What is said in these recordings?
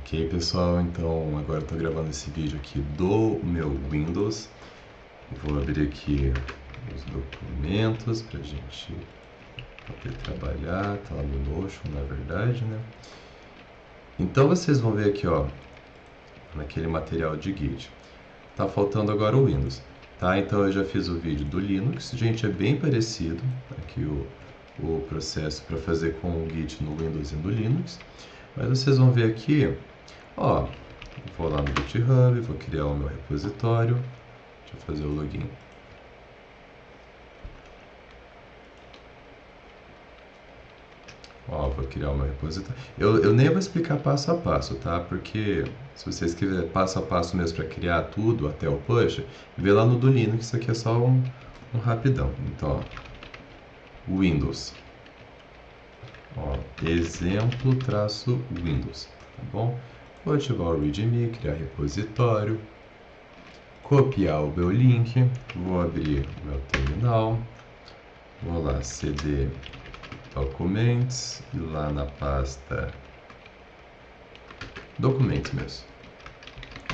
Ok, pessoal, então agora estou gravando esse vídeo aqui do meu Windows. Vou abrir aqui os documentos para a gente poder trabalhar. Tá lá no Notion, na verdade, né? Então vocês vão ver aqui, ó, naquele material de Git. Tá faltando agora o Windows, tá? Então eu já fiz o vídeo do Linux, gente, é bem parecido aqui o processo para fazer com o Git no Windows e no Linux. Mas vocês vão ver aqui, ó, vou lá no GitHub, vou criar o meu repositório, deixa eu fazer o login. Ó, vou criar o meu repositório. Eu nem vou explicar passo a passo, tá? Porque se vocês quiserem passo a passo mesmo para criar tudo até o push, vê lá no do Linux, isso aqui é só um rapidão. Então, ó, Windows. Ó, exemplo traço Windows, tá bom? Vou ativar o README, criar repositório, copiar o meu link, vou abrir o meu terminal, vou lá cd Documents e lá na pasta Documentos mesmo.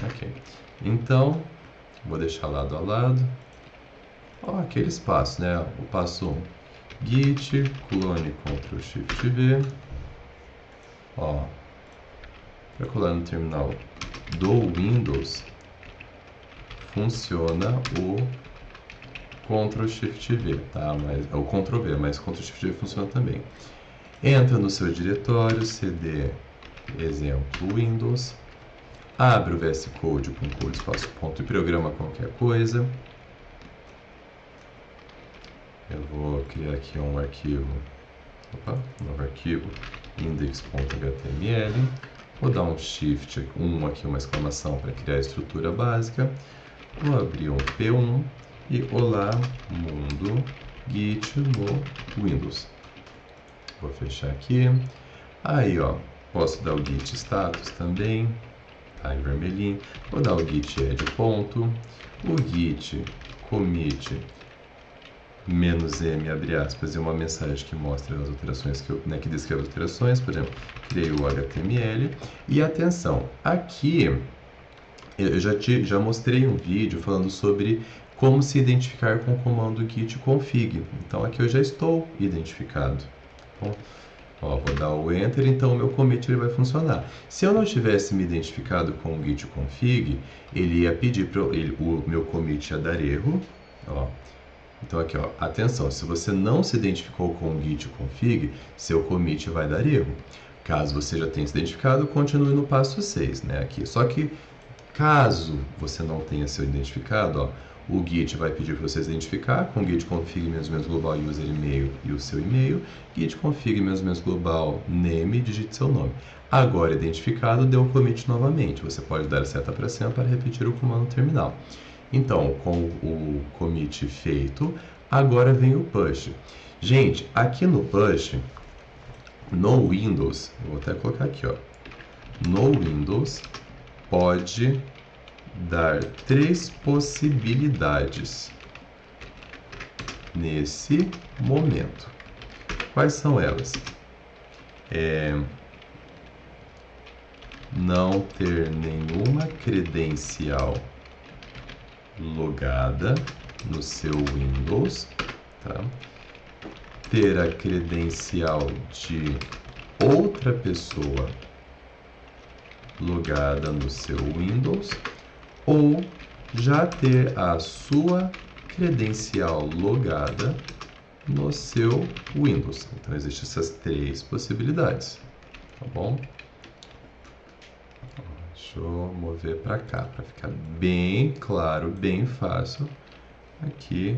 Ok. Então, vou deixar lado a lado. Ó, aqueles passos, né? O passo 1. Git, clone, Ctrl Shift V. Ó, para colar no terminal do Windows, funciona o Ctrl Shift V, tá? Mas, é o Ctrl V, mas Ctrl Shift V funciona também. Entra no seu diretório, cd exemplo Windows, abre o VS Code com code espaço ponto e programa qualquer coisa. Eu vou criar aqui um arquivo, novo arquivo, index.html. Vou dar um shift, aqui, uma exclamação para criar a estrutura básica. Vou abrir um P1 e olá mundo git no Windows. Vou fechar aqui. Aí, ó, posso dar o git status também, tá, em vermelhinho. Vou dar o git add ponto, o git commit "-m", abre aspas, e uma mensagem que mostra as alterações que descreve as alterações, por exemplo, criei o HTML. E atenção, aqui eu já mostrei um vídeo falando sobre como se identificar com o comando git config. Então aqui eu já estou identificado. Bom, ó, vou dar o enter, então o meu commit ele vai funcionar. Se eu não tivesse me identificado com o git config, ele ia pedir para o meu commit ia dar erro, ó. Então aqui, ó, atenção, se você não se identificou com o git config, seu commit vai dar erro. Caso você já tenha se identificado, continue no passo 6, né, aqui. Só que caso você não tenha se identificado, ó, o Git vai pedir para você se identificar com git config --global user e-mail e o seu e-mail, git config --global name, digite seu nome. Agora identificado, dê o commit novamente. Você pode dar a seta para cima para repetir o comando terminal. Então, com o commit feito, agora vem o push. Gente, aqui no push, no Windows, vou até colocar aqui, ó, no Windows, pode dar 3 possibilidades nesse momento. Quais são elas? Não ter nenhuma credencial logada no seu Windows, tá? Ter a credencial de outra pessoa logada no seu Windows, ou já ter a sua credencial logada no seu Windows. Então existem essas 3 possibilidades, tá bom? Deixa eu mover para cá para ficar bem claro, bem fácil aqui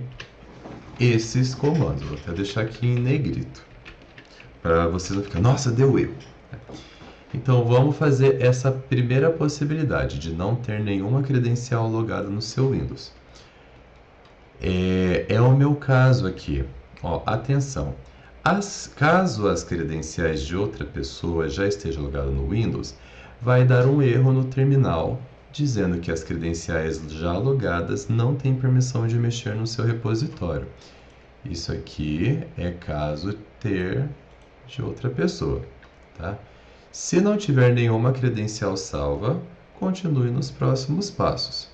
esses comandos. Vou até deixar aqui em negrito para vocês não ficarem, nossa, deu erro. Então vamos fazer essa primeira possibilidade de não ter nenhuma credencial logada no seu Windows. É o meu caso aqui. Ó, atenção. Caso as credenciais de outra pessoa já estejam logadas no Windows, vai dar um erro no terminal dizendo que as credenciais já logadas não têm permissão de mexer no seu repositório. Isso aqui é caso ter de outra pessoa, tá? Se não tiver nenhuma credencial salva, continue nos próximos passos.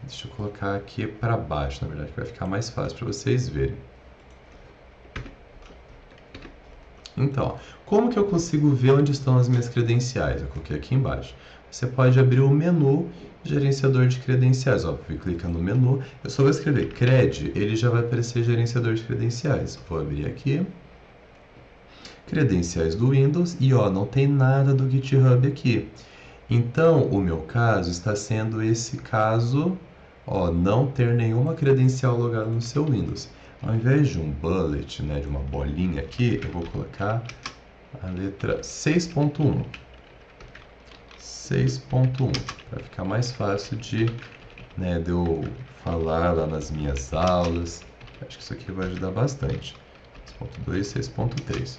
Deixa eu colocar aqui para baixo, na verdade, que vai ficar mais fácil para vocês verem. Então, como que eu consigo ver onde estão as minhas credenciais? Eu coloquei aqui embaixo. Você pode abrir o menu gerenciador de credenciais. Ó, clica no menu, eu só vou escrever cred, ele já vai aparecer gerenciador de credenciais. Vou abrir aqui, credenciais do Windows, e ó, não tem nada do GitHub aqui. Então, o meu caso está sendo esse caso, ó, não ter nenhuma credencial logada no seu Windows. Ao invés de um bullet, né, de uma bolinha aqui, eu vou colocar a letra 6.1. 6.1, para ficar mais fácil de eu falar lá nas minhas aulas. Acho que isso aqui vai ajudar bastante. 6.2 e 6.3.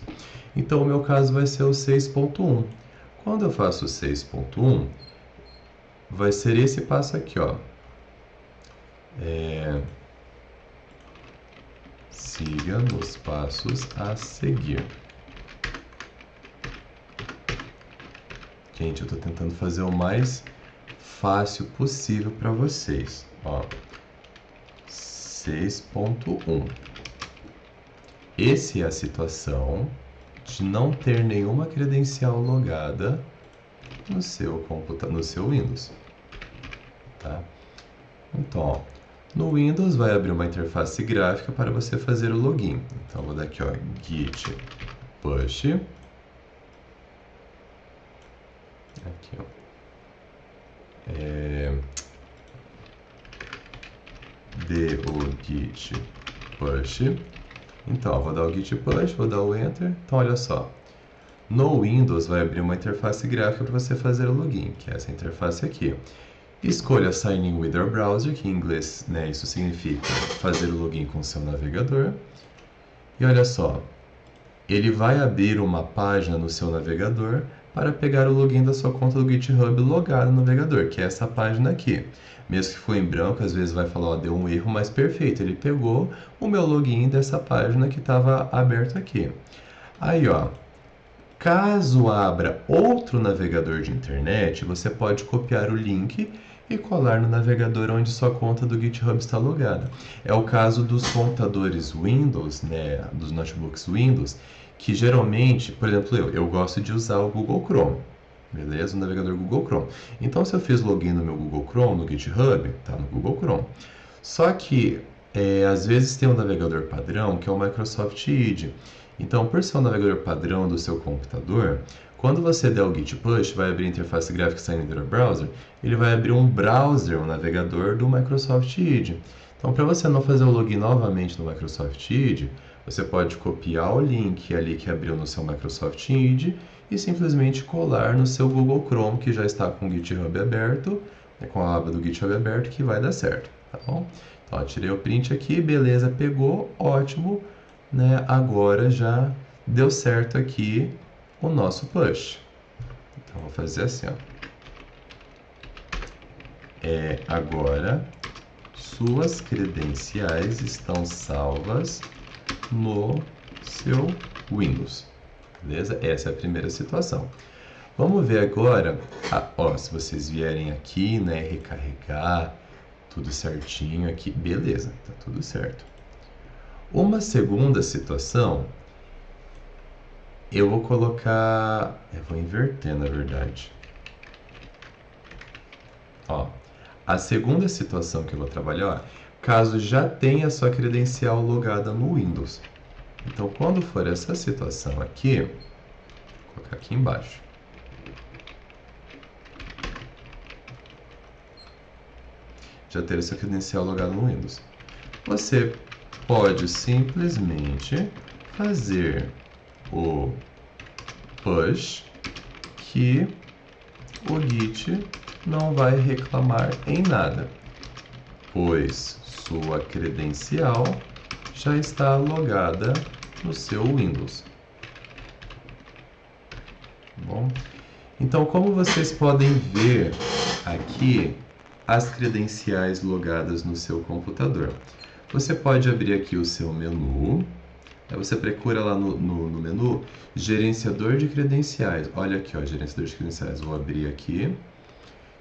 Então, o meu caso vai ser o 6.1. Quando eu faço o 6.1, vai ser esse passo aqui, ó. Siga nos passos a seguir. Gente, eu estou tentando fazer o mais fácil possível para vocês. Ó, 6.1. Essa é a situação de não ter nenhuma credencial logada no seu computador, no seu Windows. Tá? Então, ó, no Windows vai abrir uma interface gráfica para você fazer o login. Então, vou dar aqui, ó, git push. Aqui, ó. Dê o git push. Então, ó, vou dar o git push, vou dar o enter. Então, olha só. No Windows vai abrir uma interface gráfica para você fazer o login, que é essa interface aqui. Escolha Sign in with your browser, que em inglês, né, isso significa fazer o login com o seu navegador. E olha só, ele vai abrir uma página no seu navegador para pegar o login da sua conta do GitHub logado no navegador, que é essa página aqui. Mesmo que for em branco, às vezes vai falar, ó, deu um erro, mas perfeito, ele pegou o meu login dessa página que estava aberta aqui. Aí, ó, caso abra outro navegador de internet, você pode copiar o link e colar no navegador onde sua conta do GitHub está logada. É o caso dos computadores Windows, né, dos notebooks Windows, que geralmente, por exemplo, eu gosto de usar o Google Chrome, beleza? O navegador Google Chrome. Então, se eu fiz login no meu Google Chrome, no GitHub, tá no Google Chrome. Só que, às vezes tem um navegador padrão, que é o Microsoft Edge. Então, por ser um navegador padrão do seu computador, quando você der o git push, vai abrir a interface gráfica Sign in your browser, ele vai abrir um browser, um navegador do Microsoft Edge. Então, para você não fazer o login novamente no Microsoft Edge, você pode copiar o link ali que abriu no seu Microsoft Edge e simplesmente colar no seu Google Chrome, que já está com o GitHub aberto, com a aba do GitHub aberto, que vai dar certo, tá bom? Então, tirei o print aqui, beleza, pegou, ótimo, né? Agora já deu certo aqui o nosso push. Então, vou fazer assim, ó. Agora, suas credenciais estão salvas no seu Windows. Beleza? Essa é a primeira situação. Vamos ver agora, se vocês vierem aqui, né, recarregar, tudo certinho aqui, beleza, tá tudo certo. Uma segunda situação, eu vou colocar, eu vou inverter na verdade. Ó, a segunda situação que eu vou trabalhar, caso já tenha sua credencial logada no Windows. Então, quando for essa situação aqui, vou colocar aqui embaixo. Já ter sua credencial logada no Windows. Você pode simplesmente fazer o push que o Git não vai reclamar em nada, pois sua credencial já está logada no seu Windows. Bom, então, como vocês podem ver aqui as credenciais logadas no seu computador, você pode abrir aqui o seu menu, Aí você procura lá no menu gerenciador de credenciais. Olha aqui, ó, gerenciador de credenciais. Vou abrir aqui,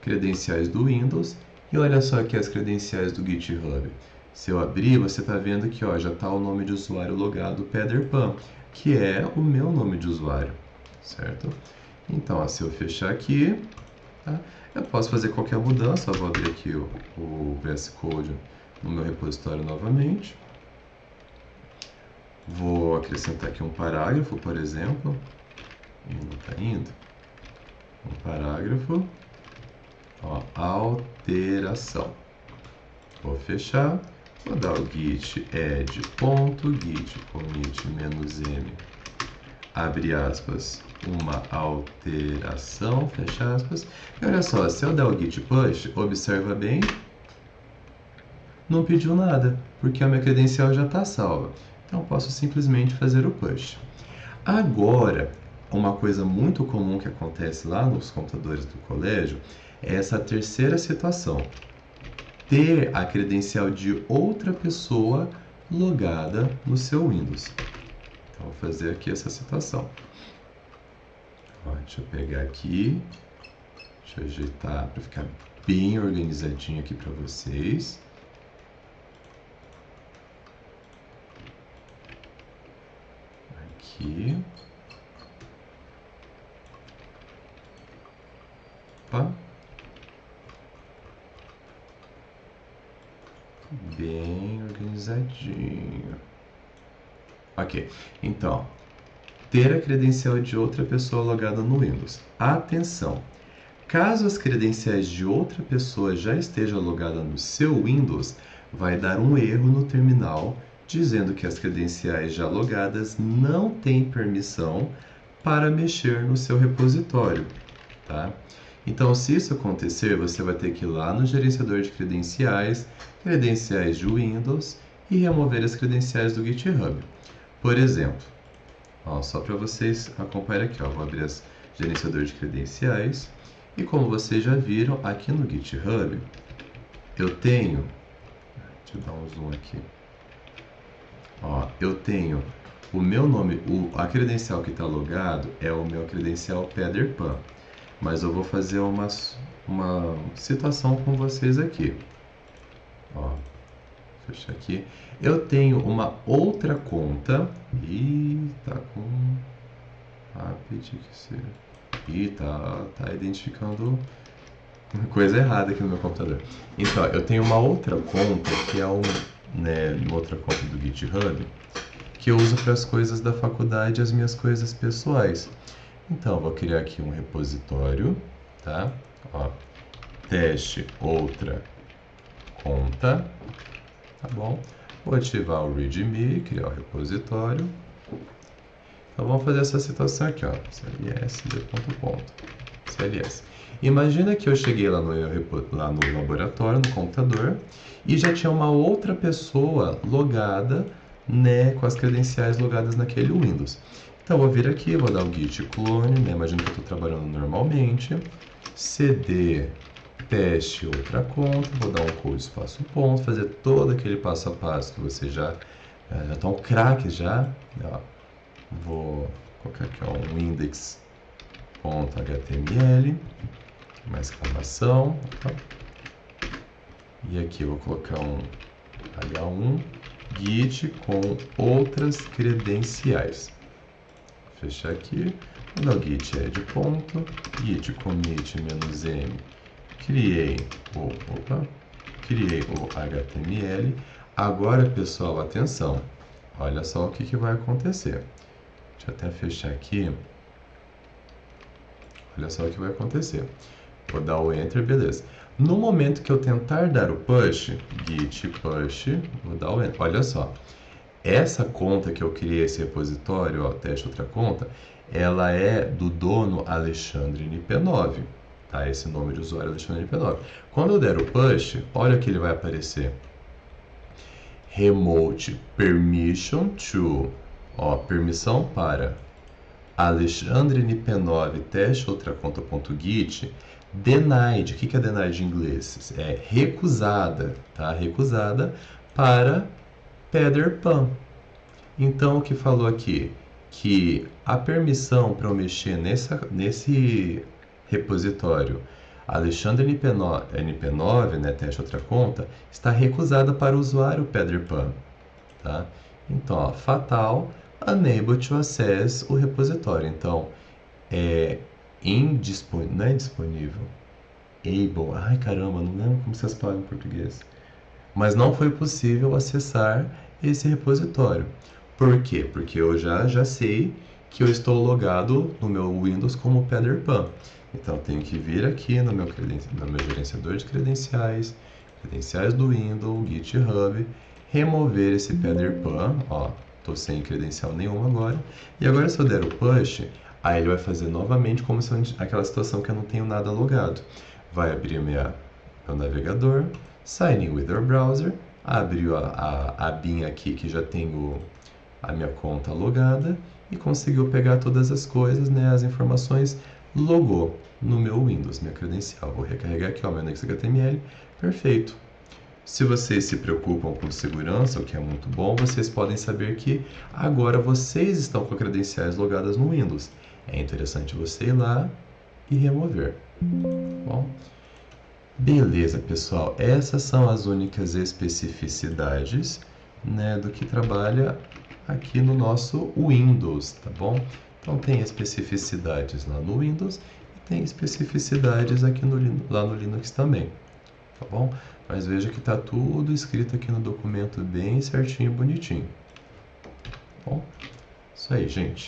credenciais do Windows, e olha só aqui as credenciais do GitHub. Se eu abrir, você está vendo que ó, já está o nome de usuário logado Pederpan, que é o meu nome de usuário, certo? Então, ó, se eu fechar aqui, tá? Eu posso fazer qualquer mudança. Eu vou abrir aqui o VS Code no meu repositório novamente. Vou acrescentar aqui um parágrafo, por exemplo. Não está indo. Um parágrafo. Ó, alteração. Vou fechar. Vou dar o git add.git commit-m, abre aspas, uma alteração, fecha aspas. E olha só, se eu der o git push, observa bem, não pediu nada, porque a minha credencial já está salva. Então, posso simplesmente fazer o push. Agora, uma coisa muito comum que acontece lá nos computadores do colégio é essa terceira situação. Ter a credencial de outra pessoa logada no seu Windows. Então, vou fazer aqui essa situação. Ó, deixa eu pegar aqui. Deixa eu ajeitar para ficar bem organizadinho aqui para vocês. Aqui. Opa. Bem organizadinho. Ok, então, ter a credencial de outra pessoa logada no Windows. Atenção! Caso as credenciais de outra pessoa já estejam logadas no seu Windows, vai dar um erro no terminal dizendo que as credenciais já logadas não têm permissão para mexer no seu repositório, tá? Então, se isso acontecer, você vai ter que ir lá no gerenciador de credenciais, credenciais de Windows e remover as credenciais do GitHub. Por exemplo, ó, só para vocês acompanharem aqui, ó, vou abrir o gerenciador de credenciais e como vocês já viram aqui no GitHub, eu tenho, deixa eu dar um zoom aqui, ó, eu tenho o meu nome, a credencial que está logado é o meu credencial Pederpan. Mas eu vou fazer uma situação com vocês aqui. Ó, fechar aqui. Eu tenho uma outra conta. Ih, tá com... Ih, tá identificando coisa errada aqui no meu computador. Então, eu tenho uma outra conta, que é uma outra conta do GitHub, que eu uso para as coisas da faculdade e as minhas coisas pessoais. Então, vou criar aqui um repositório, tá? Ó, teste outra conta, tá bom? Vou ativar o README, criar o repositório. Então, vamos fazer essa situação aqui, ó, cls. Imagina que eu cheguei lá no laboratório, no computador, e já tinha uma outra pessoa logada, né, com as credenciais logadas naquele Windows. Então, vou vir aqui, vou dar o git clone, né? Imagina que eu estou trabalhando normalmente. cd teste outra conta, vou dar um code espaço ponto, fazer todo aquele passo a passo que você já estão craques já. Ó, vou colocar aqui ó, um index.html, uma exclamação. Tá? E aqui eu vou colocar um h1 git com outras credenciais. Fechar aqui, vou dar o git add.git commit-m, criei o HTML. Agora, pessoal, atenção, olha só o que vai acontecer. Deixa eu até fechar aqui. Olha só o que vai acontecer. Vou dar o Enter, beleza. No momento que eu tentar dar o push, git push, vou dar o Enter. Olha só. Essa conta que eu criei, esse repositório, ó, teste outra conta, ela é do dono Alexandre NP9, tá? Esse nome de usuário é Alexandre NP9. Quando eu der o push, olha o que ele vai aparecer. Remote permission to, ó, permissão para Alexandre NP9 teste outra conta.git denied. O que é denied em inglês? É recusada, tá? Recusada para Pederpan. Então, o que falou aqui? Que a permissão para eu mexer nesse repositório Alexandre NP9, né, teste outra conta, está recusada para o usuário PeddlerPan. Tá? Então, ó, fatal, unable to access o repositório. Então, é não é indisponível, able, ai caramba, não lembro como vocês falam em português. Mas não foi possível acessar esse repositório. Por quê? Porque eu já sei que eu estou logado no meu Windows como PeddlerPan. Então, tenho que vir aqui no meu gerenciador de credenciais, credenciais do Windows, GitHub, remover esse PeddlerPan, ó, estou sem credencial nenhuma agora. E agora se eu der o push, aí ele vai fazer novamente como se aquela situação que eu não tenho nada logado. Vai abrir meu navegador, Sign in with your browser, abriu a abinha aqui que já tenho a minha conta logada e conseguiu pegar todas as coisas, né, as informações, logou no meu Windows, minha credencial. Vou recarregar aqui, ó, meu anexo HTML, perfeito. Se vocês se preocupam com segurança, o que é muito bom, vocês podem saber que agora vocês estão com credenciais logadas no Windows. É interessante você ir lá e remover. Bom, beleza, pessoal. Essas são as únicas especificidades, né, do que trabalha aqui no nosso Windows, tá bom? Então tem especificidades lá no Windows e tem especificidades aqui lá no Linux também, tá bom? Mas veja que está tudo escrito aqui no documento bem certinho e bonitinho. Tá bom? Isso aí, gente.